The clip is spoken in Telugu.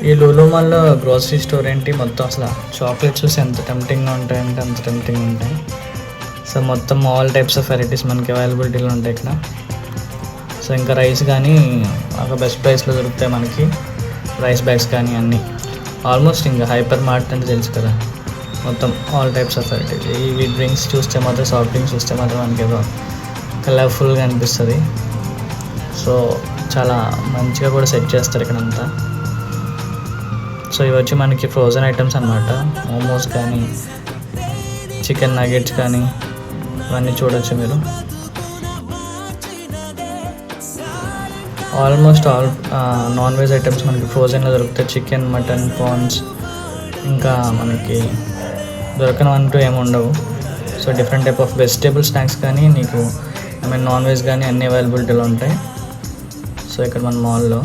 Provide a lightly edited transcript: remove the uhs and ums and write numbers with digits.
ఈ లూలు మాల్లో గ్రోసరీ స్టోర్ ఏంటి మొత్తం అసలు చాక్లెట్స్ చూసి ఎంత టెంప్టింగ్గా ఉంటాయంటే అంత టెంప్టింగ్ ఉంటాయి. సో మొత్తం ఆల్ టైప్స్ ఆఫ్ వెరైటీస్ మనకి అవైలబిలిటీలో ఉంటాయి ఇక్కడ. సో ఇంకా రైస్ కానీ ఒక బెస్ట్ ప్రైస్లో దొరుకుతాయి మనకి. రైస్ బ్యాగ్స్ కానీ అన్నీ ఆల్మోస్ట్ ఇంకా హైపర్ మార్ట్ అంటే తెలుసు కదా, మొత్తం ఆల్ టైప్స్ ఆఫ్ వెరైటీస్. ఇవి డ్రింక్స్ చూస్తే మాత్రం, సాఫ్ట్ డ్రింక్స్ చూస్తే మాత్రం మనకి ఏదో కలర్ఫుల్గా అనిపిస్తుంది. సో చాలా మంచిగా కూడా సెట్ చేస్తారు ఇక్కడంతా. సో ఇవి వచ్చి మనకి ఫ్రోజన్ ఐటమ్స్ అనమాట. మోమోస్ కానీ, చికెన్ నగెట్స్ కానీ ఇవన్నీ చూడొచ్చు మీరు. Almost all non veg items మనకి ఫ్రోజన్లో దొరుకుతాయి. చికెన్, మటన్, ప్రాన్స్, ఇంకా మనకి దొరకనంటూ ఏమి ఉండవు. So different type of vegetable snacks కానీ నీకు నాన్ వెజ్ కానీ అన్ని అవైలబిలిటీలో ఉంటాయి. సో ఇక్కడ మన మాల్లో